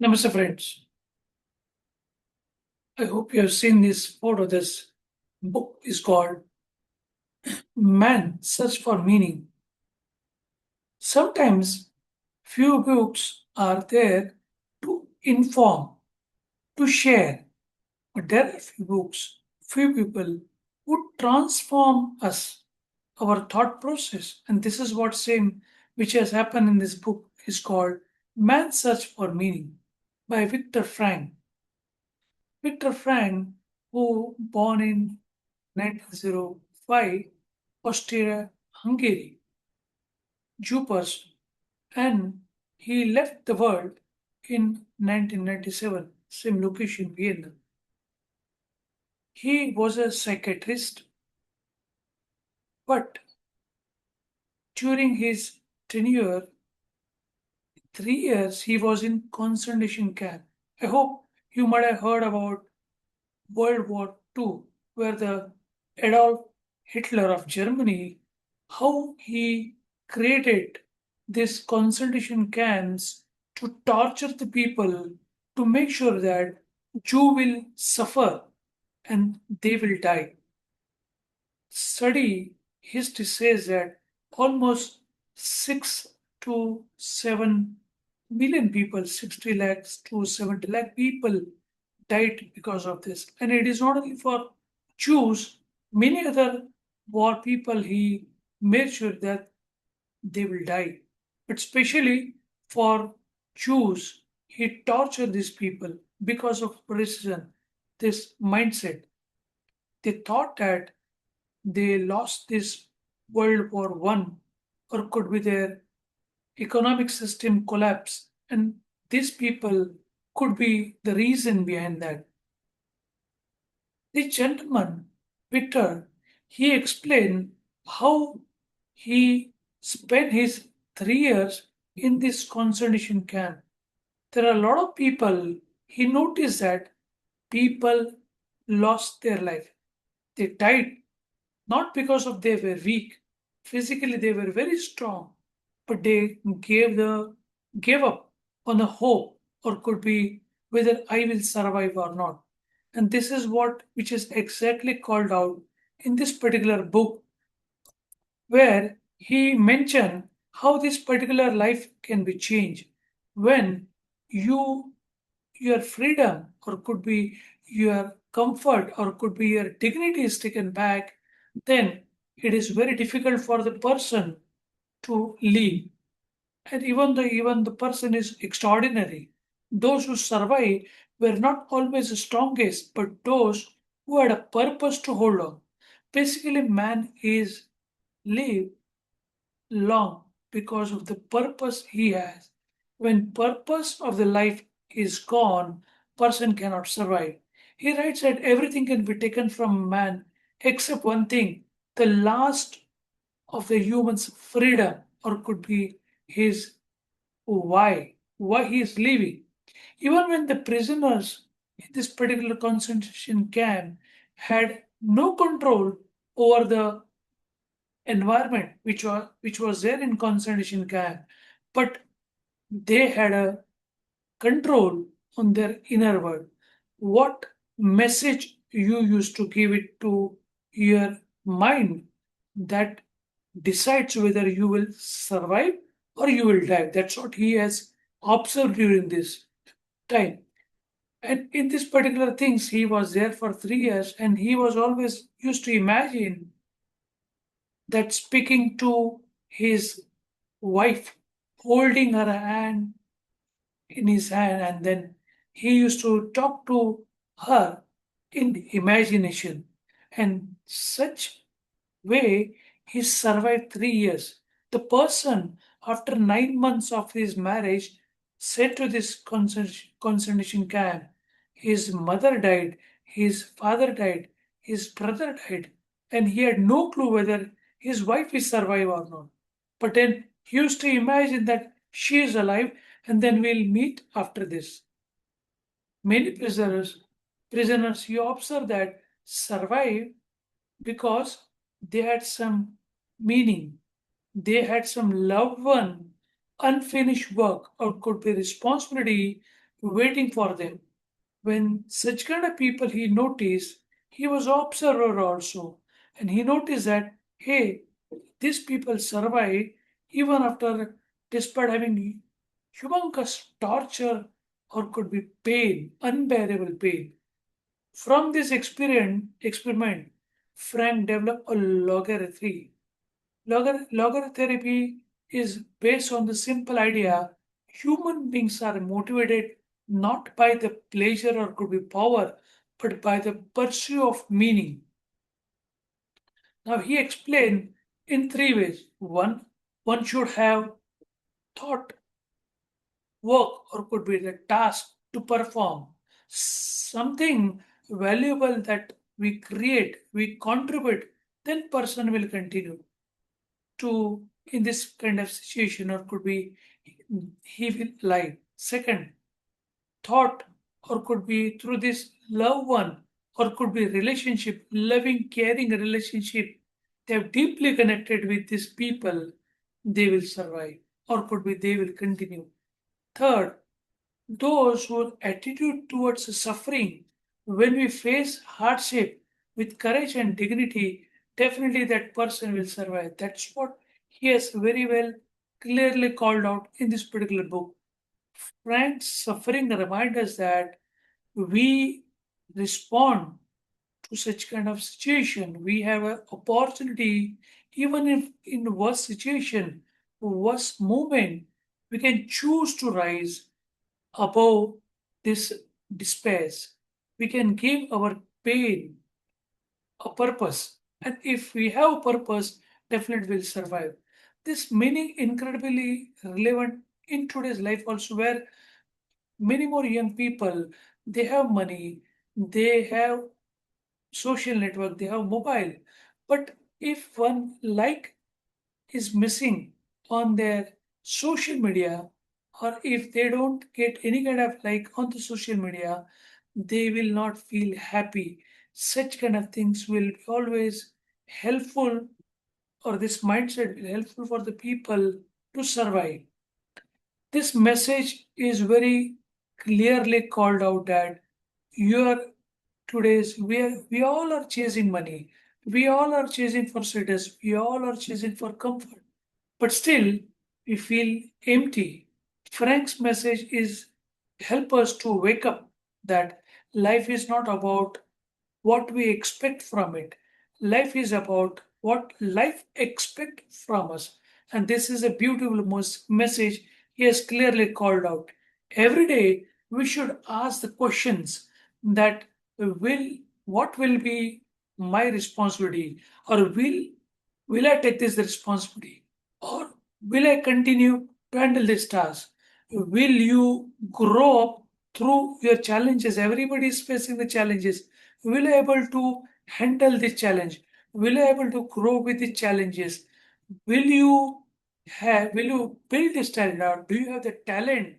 Namaste, friends. I hope you have seen this photo. This book is called Man Search for Meaning. Sometimes few books are there to inform, to share, but there are few books, few people who transform us, our thought process. And this is what same which has happened in this book is called Man Search for Meaning by Viktor Frankl. Viktor Frankl, who born in 1905, Austria, Hungary, Jew person, and he left the world in 1997, same location, Vienna. He was a psychiatrist, but during his tenure, 3 years, he was in concentration camp. I hope you might have heard about World War II, where the Adolf Hitler of Germany, how he created these concentration camps to torture the people to make sure that Jew will suffer and they will die. Study history says that almost 6 to 7 million people, 60 lakhs to 70 lakh people died because of this. And it is not only for Jews, many other war people, he made sure that they will die. But especially for Jews, he tortured these people because of precision, this mindset. They thought that they lost this World War One, or could be their economic system collapse, and these people could be the reason behind that. The gentleman, Victor, he explained how he spent his 3 years in this concentration camp. There are a lot of people, he noticed that people lost their life. They died not because of they were weak. Physically they were very strong, but they gave up on the hope, or could be whether I will survive or not. And this is what which is exactly called out in this particular book, where he mentioned how this particular life can be changed when you your freedom, or could be your comfort, or could be your dignity is taken back. Then it is very difficult for the person to live. And even the person is extraordinary, those who survive were not always the strongest, but those who had a purpose to hold on. Basically, man is live long because of the purpose he has. When purpose of the life is gone, person cannot survive. He writes that everything can be taken from man except one thing, the last of the human's freedom, or could be his why he is leaving. Even when the prisoners in this particular concentration camp had no control over the environment which was there in concentration camp, but they had a control on their inner world. What message you used to give it to your mind, that decides whether you will survive or you will die. That's what he has observed during this time. And in this particular things, he was there for 3 years, and he was always used to imagine that speaking to his wife, holding her hand in his hand, and then he used to talk to her in imagination. And such way he survived 3 years. The person, after 9 months of his marriage, said to this concentration camp, his mother died, his father died, his brother died, and he had no clue whether his wife is survive or not. But then he used to imagine that she is alive, and then we'll meet after this. Many prisoners, you observe that survive because they had some meaning, they had some loved one, unfinished work, or could be responsibility waiting for them. When such kind of people he noticed, he was observer also, and he noticed that hey, these people survive even after despite having humongous torture or could be pain, unbearable pain. From this experiment, Frank developed a logotherapy. Logotherapy is based on the simple idea human beings are motivated not by the pleasure or could be power, but by the pursuit of meaning. Now he explained in three ways. One should have thought, work, or could be the task to perform. Something valuable that we create, we contribute, then person will continue to in this kind of situation or could be he will lie. Second, thought or could be through this loved one or could be relationship, loving, caring relationship. They have deeply connected with these people, they will survive or could be they will continue. Third, those whose attitude towards suffering, when we face hardship with courage and dignity, definitely that person will survive. That's what he has very well clearly called out in this particular book. Frank's suffering reminds us that we respond to such kind of situation. We have an opportunity, even if in worst situation, worst moment, we can choose to rise above this despair. We can give our pain a purpose. And if we have a purpose, definitely will survive. This meaning incredibly relevant in today's life also where many more young people they have money, they have social network, they have mobile. But if one like is missing on their social media, or if they don't get any kind of like on the social media, they will not feel happy. Such kind of things will be always helpful, or this mindset will helpful for the people to survive. This message is very clearly called out that you are today's we all are chasing money, we all are chasing for status, we all are chasing for comfort, but still we feel empty. Frank's message is help us to wake up that life is not about what we expect from it. Life is about what life expects from us. And this is a beautiful message he has clearly called out. Every day we should ask the questions that will what will be my responsibility, or will I take this responsibility, or will I continue to handle this task? Will you grow up through your challenges? Everybody is facing the challenges. Will you able to handle this challenge? Will you able to grow with the challenges? Will you build this talent, or do you have the talent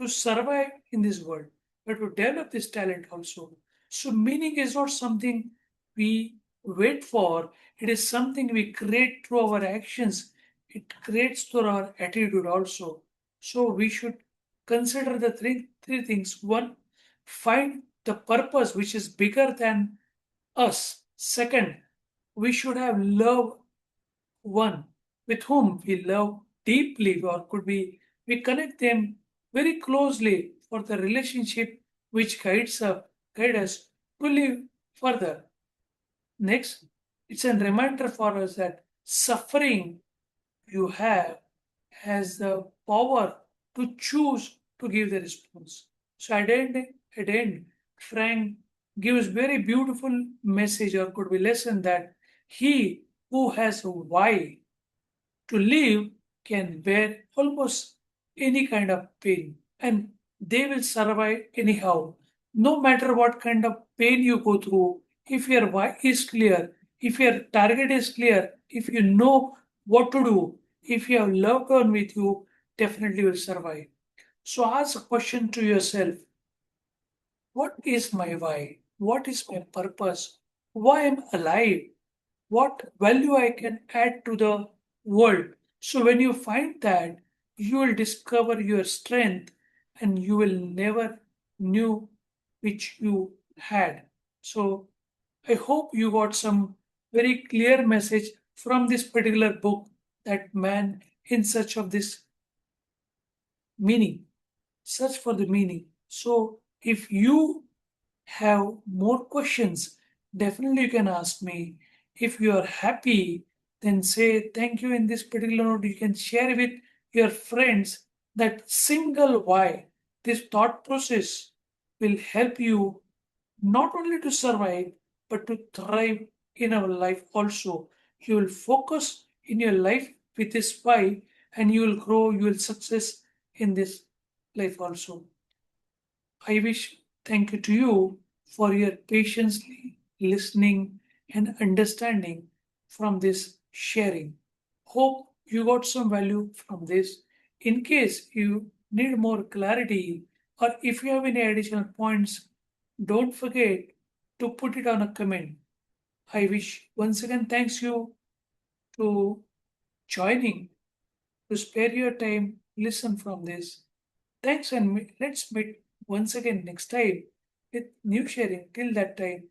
to survive in this world, but to develop this talent also? So meaning is not something we wait for, it is something we create through our actions, it creates through our attitude also. So we should consider the three things. One, find the purpose which is bigger than us. Second, we should have love one with whom we love deeply, or could be we connect them very closely for the relationship which guide us to live further. Next, it's a reminder for us that suffering you have has the power to choose to give the response. So at the end, Frank gives very beautiful message or could be lesson that he who has a why to live can bear almost any kind of pain, and they will survive anyhow. No matter what kind of pain you go through, if your why is clear, if your target is clear, if you know what to do, if you have loved one with you, definitely will survive. So ask a question to yourself: what is my why? What is my purpose? Why am I alive? What value I can add to the world? So when you find that, you will discover your strength and you will never knew which you had. So I hope you got some very clear message from this particular book, that man in search of this meaning, search for the meaning. So if you have more questions, definitely you can ask me. If you are happy, then say thank you in this particular note. You can share with your friends that single why. This thought process will help you not only to survive but to thrive in our life also. You will focus in your life with this why, and you will grow, you will success in this life also. I wish thank you to you for your patiently listening and understanding from this sharing. Hope you got some value from this. In case you need more clarity or if you have any additional points, don't forget to put it on a comment. I wish once again thanks you to joining, to spare your time, listen from this. Thanks, and let's meet once again next time with new sharing. Till that time,